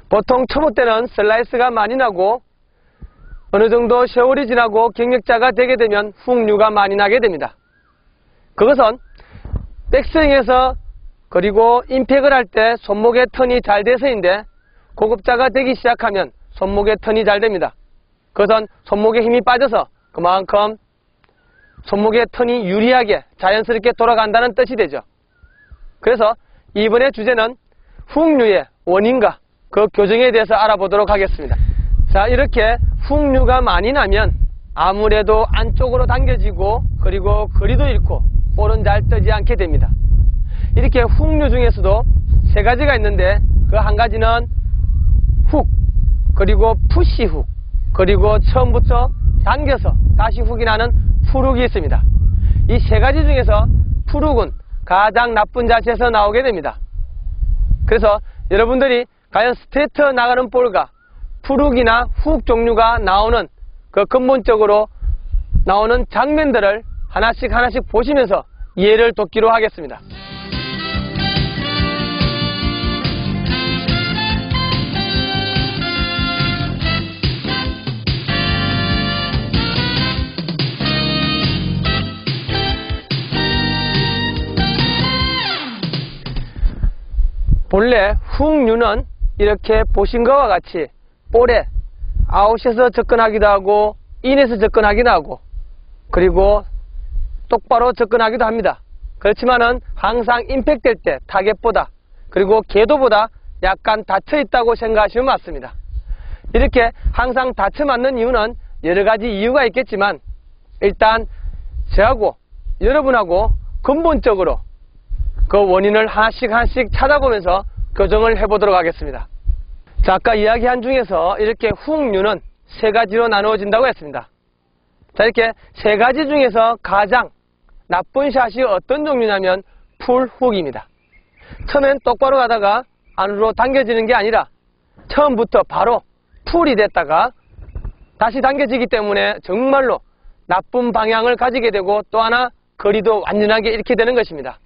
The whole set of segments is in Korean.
보통 초보 때는 슬라이스가 많이 나고 어느 정도 세월이 지나고 경력자가 되게 되면 훅류가 많이 나게 됩니다. 그것은 백스윙에서 그리고 임팩을 할 때 손목의 턴이 잘 돼서인데 고급자가 되기 시작하면 손목의 턴이 잘 됩니다. 그것은 손목에 힘이 빠져서 그만큼 손목의 턴이 유리하게 자연스럽게 돌아간다는 뜻이 되죠. 그래서 이번의 주제는 훅류의 원인과 그 교정에 대해서 알아보도록 하겠습니다. 자, 이렇게 훅류가 많이 나면 아무래도 안쪽으로 당겨지고 그리고 거리도 잃고 볼은 잘 뜨지 않게 됩니다. 이렇게 훅류 중에서도 세 가지가 있는데 그 한 가지는 훅, 그리고 푸시 훅, 그리고 처음부터 당겨서 다시 훅이 나는 풀훅이 있습니다. 이 세 가지 중에서 풀훅은 가장 나쁜 자세에서 나오게 됩니다. 그래서 여러분들이 과연 스트레이트 나가는 볼과 풀훅이나 훅 종류가 나오는 그 근본적으로 나오는 장면들을 하나씩 보시면서 이해를 돕기로 하겠습니다. 본래 훅류는 이렇게 보신 것과 같이 볼에 아웃에서 접근하기도 하고 인에서 접근하기도 하고 그리고 똑바로 접근하기도 합니다. 그렇지만은 항상 임팩트될 때 타겟보다 그리고 궤도보다 약간 닫혀 있다고 생각하시면 맞습니다. 이렇게 항상 닫혀 맞는 이유는 여러 가지 이유가 있겠지만 일단 저하고 여러분하고 근본적으로 그 원인을 하나씩 찾아보면서 교정을 해보도록 하겠습니다. 자, 아까 이야기한 중에서 이렇게 훅류는 세 가지로 나누어진다고 했습니다. 자, 이렇게 세 가지 중에서 가장 나쁜 샷이 어떤 종류냐면 풀훅입니다. 처음엔 똑바로 가다가 안으로 당겨지는 게 아니라 처음부터 바로 풀이 됐다가 다시 당겨지기 때문에 정말로 나쁜 방향을 가지게 되고 또 하나 거리도 완전하게 잃게 되는 것입니다.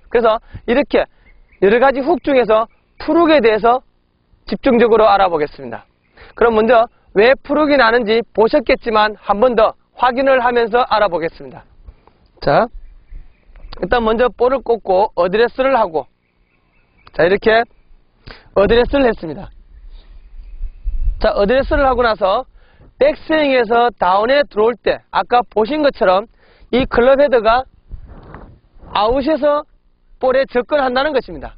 그래서 이렇게 여러 가지 훅 중에서 풀훅에 대해서 집중적으로 알아보겠습니다. 그럼 먼저 왜 풀훅이 나는지 보셨겠지만 한 번 더 확인을 하면서 알아보겠습니다. 자, 일단 먼저 볼을 꽂고 어드레스를 하고 자, 이렇게 어드레스를 했습니다. 자, 어드레스를 하고 나서 백스윙에서 다운에 들어올 때 아까 보신 것처럼 이 클럽 헤드가 아웃에서 볼에 접근한다는 것입니다.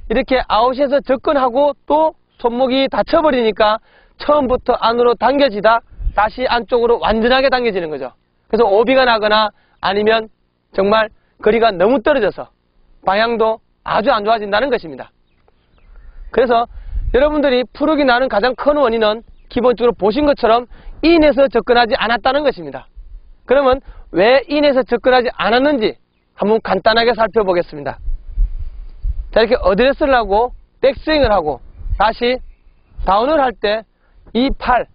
이렇게 아웃에서 접근하고 또 손목이 닫혀버리니까 처음부터 안으로 당겨지다 다시 안쪽으로 완전하게 당겨지는 거죠. 그래서 오비가 나거나 아니면 정말 거리가 너무 떨어져서 방향도 아주 안 좋아진다는 것입니다. 그래서 여러분들이 풀훅이 나는 가장 큰 원인은 기본적으로 보신 것처럼 인에서 접근하지 않았다는 것입니다. 그러면 왜 인에서 접근하지 않았는지 한번 간단하게 살펴보겠습니다. 자, 이렇게 어드레스를 하고 백스윙을 하고 다시 다운을 할 때 이 팔,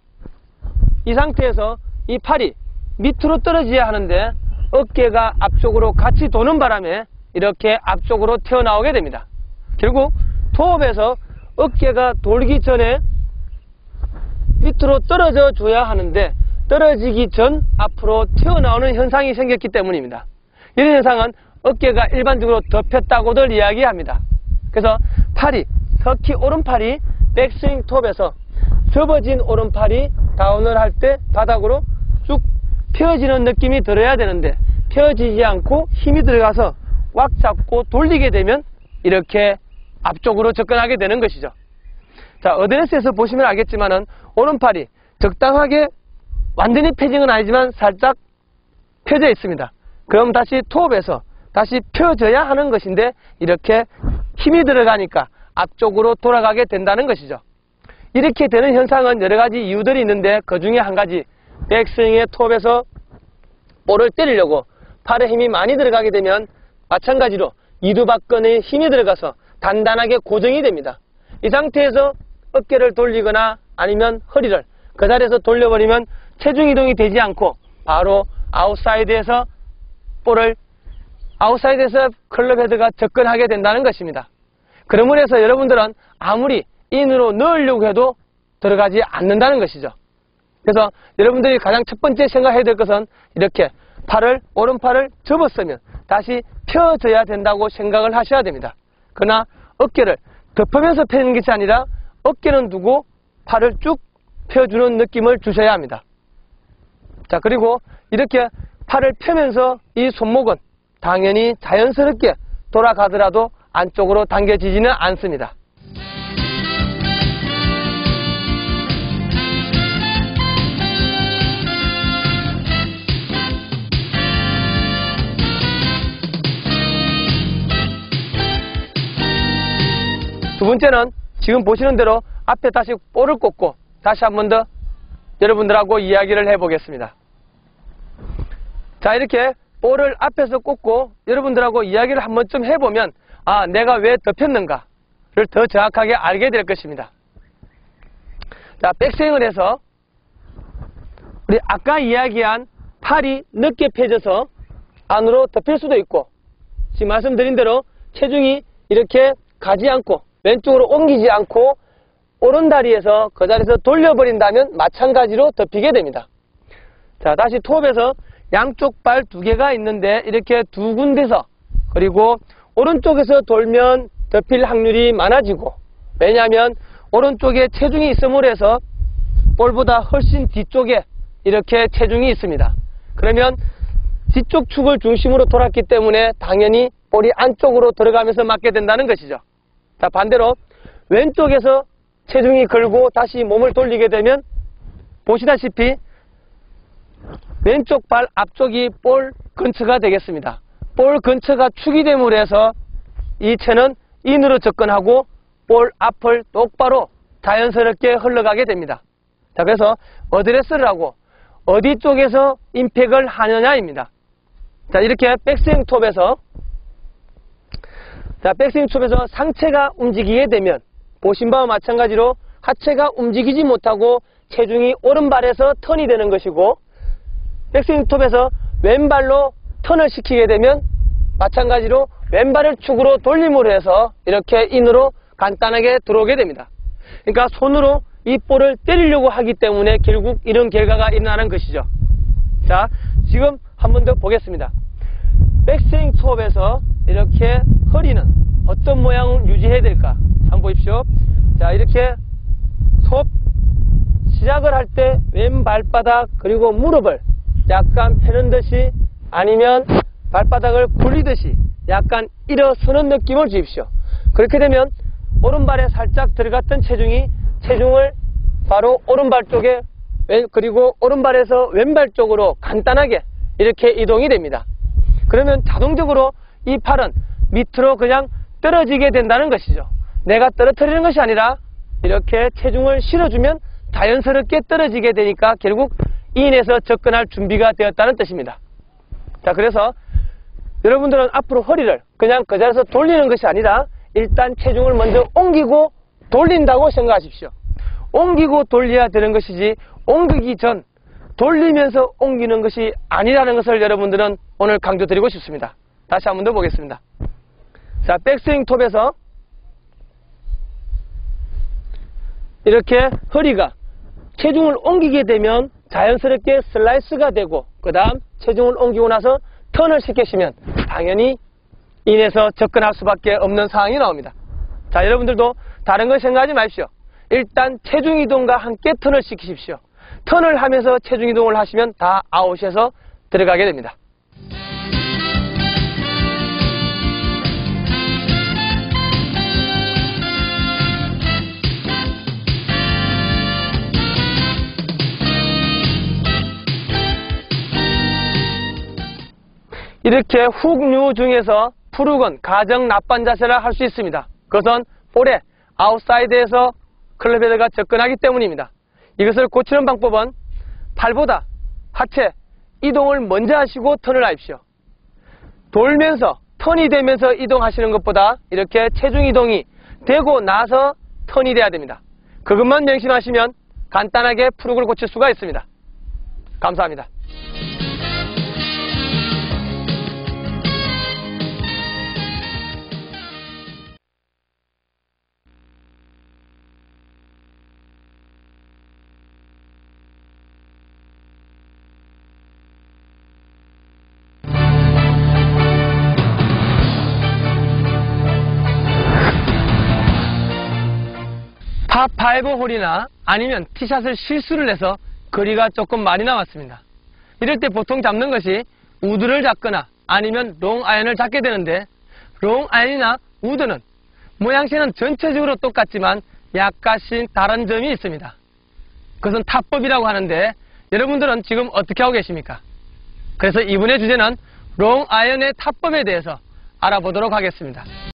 이 상태에서 이 팔이 밑으로 떨어져야 하는데 어깨가 앞쪽으로 같이 도는 바람에 이렇게 앞쪽으로 튀어나오게 됩니다. 결국 토업에서 어깨가 돌기 전에 밑으로 떨어져 줘야 하는데 떨어지기 전 앞으로 튀어나오는 현상이 생겼기 때문입니다. 이런 현상은 어깨가 일반적으로 덮였다고들 이야기합니다. 그래서 팔이, 특히 오른팔이 백스윙 톱에서 접어진 오른팔이 다운을 할 때 바닥으로 쭉 펴지는 느낌이 들어야 되는데 펴지지 않고 힘이 들어가서 꽉 잡고 돌리게 되면 이렇게 앞쪽으로 접근하게 되는 것이죠. 자, 어드레스에서 보시면 알겠지만은 오른팔이 적당하게 완전히 펴진 건 아니지만 살짝 펴져 있습니다. 그럼 다시 톱에서 다시 펴져야 하는 것인데 이렇게 힘이 들어가니까 앞쪽으로 돌아가게 된다는 것이죠. 이렇게 되는 현상은 여러 가지 이유들이 있는데 그 중에 한 가지 백스윙의 톱에서 볼을 때리려고 팔에 힘이 많이 들어가게 되면 마찬가지로 이두박근에 힘이 들어가서 단단하게 고정이 됩니다. 이 상태에서 어깨를 돌리거나 아니면 허리를 그 자리에서 돌려버리면 체중 이동이 되지 않고 바로 아웃사이드에서 볼을 아웃사이드에서 클럽 헤드가 접근하게 된다는 것입니다. 그러므로 해서 여러분들은 아무리 인으로 넣으려고 해도 들어가지 않는다는 것이죠. 그래서 여러분들이 가장 첫 번째 생각해야 될 것은 이렇게 오른팔을 접었으면 다시 펴져야 된다고 생각을 하셔야 됩니다. 그러나 어깨를 덮으면서 펴는 것이 아니라 어깨는 두고 팔을 쭉 펴주는 느낌을 주셔야 합니다. 자, 그리고 이렇게 팔을 펴면서 이 손목은 당연히 자연스럽게 돌아가더라도 안쪽으로 당겨지지는 않습니다. 두 번째는 지금 보시는 대로 앞에 다시 볼을 꽂고 다시 한 번 더 여러분들하고 이야기를 해보겠습니다. 자, 이렇게 볼을 앞에서 꽂고 여러분들하고 이야기를 한 번쯤 해보면 내가 왜 덮였는가를 더 정확하게 알게 될 것입니다. 자, 백스윙을 해서 우리 아까 이야기한 팔이 늦게 펴져서 안으로 덮일 수도 있고, 지금 말씀드린 대로 체중이 이렇게 가지 않고 왼쪽으로 옮기지 않고 오른다리에서 그 자리에서 돌려버린다면 마찬가지로 덮이게 됩니다. 자, 다시 톱에서 양쪽 발 두 개가 있는데 이렇게 두 군데서, 그리고 오른쪽에서 돌면 덮일 확률이 많아지고, 왜냐하면 오른쪽에 체중이 있음으로 해서 볼보다 훨씬 뒤쪽에 이렇게 체중이 있습니다. 그러면 뒤쪽 축을 중심으로 돌았기 때문에 당연히 볼이 안쪽으로 들어가면서 맞게 된다는 것이죠. 자, 반대로 왼쪽에서 체중이 걸고 다시 몸을 돌리게 되면 보시다시피 왼쪽 발 앞쪽이 볼 근처가 되겠습니다. 볼 근처가 축이 됨으로 해서 이 채는 인으로 접근하고 볼 앞을 똑바로 자연스럽게 흘러가게 됩니다. 자, 그래서 어드레스를 하고 어디 쪽에서 임팩을 하느냐입니다. 자, 이렇게 백스윙 톱에서 상체가 움직이게 되면 보신 바와 마찬가지로 하체가 움직이지 못하고 체중이 오른발에서 턴이 되는 것이고, 백스윙 톱에서 왼발로 턴을 시키게 되면 마찬가지로 왼발을 축으로 돌림으로 해서 이렇게 인으로 간단하게 들어오게 됩니다. 그러니까 손으로 이 볼을 때리려고 하기 때문에 결국 이런 결과가 일어나는 것이죠. 자, 지금 한 번 더 보겠습니다. 백스윙 톱에서 이렇게 허리는 어떤 모양을 유지해야 될까? 한번 보십시오. 자, 이렇게 톱 시작을 할 때 왼 발바닥 그리고 무릎을 약간 펴는 듯이 아니면 발바닥을 굴리듯이 약간 일어서는 느낌을 주십시오. 그렇게 되면 오른발에 살짝 들어갔던 체중을 바로 오른발 쪽에, 그리고 오른발에서 왼발 쪽으로 간단하게 이렇게 이동이 됩니다. 그러면 자동적으로 이 팔은 밑으로 그냥 떨어지게 된다는 것이죠. 내가 떨어뜨리는 것이 아니라 이렇게 체중을 실어주면 자연스럽게 떨어지게 되니까 결국 인에서 접근할 준비가 되었다는 뜻입니다. 자, 그래서 여러분들은 앞으로 허리를 그냥 그 자리에서 돌리는 것이 아니라 일단 체중을 먼저 옮기고 돌린다고 생각하십시오. 옮기고 돌려야 되는 것이지 옮기기 전 돌리면서 옮기는 것이 아니라는 것을 여러분들은 오늘 강조드리고 싶습니다. 다시 한 번 더 보겠습니다. 자, 백스윙 톱에서 이렇게 허리가 체중을 옮기게 되면 자연스럽게 슬라이스가 되고, 그 다음 체중을 옮기고 나서 턴을 시키시면 당연히 인에서 접근할 수밖에 없는 상황이 나옵니다. 자, 여러분들도 다른 걸 생각하지 마십시오. 일단 체중 이동과 함께 턴을 시키십시오. 턴을 하면서 체중 이동을 하시면 다 아웃에서 들어가게 됩니다. 이렇게 훅류 중에서 푸르건 가정 납반 자세라 할 수 있습니다. 그것은 볼에 아웃사이드에서 클럽헤드가 접근하기 때문입니다. 이것을 고치는 방법은 팔보다 하체 이동을 먼저 하시고 턴을 하십시오. 돌면서 턴이 되면서 이동하시는 것보다 이렇게 체중 이동이 되고 나서 턴이 돼야 됩니다. 그것만 명심하시면 간단하게 푸르건을 고칠 수가 있습니다. 감사합니다. 파5 홀이나 아니면 티샷을 실수를 해서 거리가 조금 많이 남았습니다. 이럴 때 보통 잡는 것이 우드를 잡거나 아니면 롱 아이언을 잡게 되는데, 롱 아이언이나 우드는 모양새는 전체적으로 똑같지만 약간씩 다른 점이 있습니다. 그것은 타법이라고 하는데, 여러분들은 지금 어떻게 하고 계십니까? 그래서 이번의 주제는 롱 아이언의 타법에 대해서 알아보도록 하겠습니다.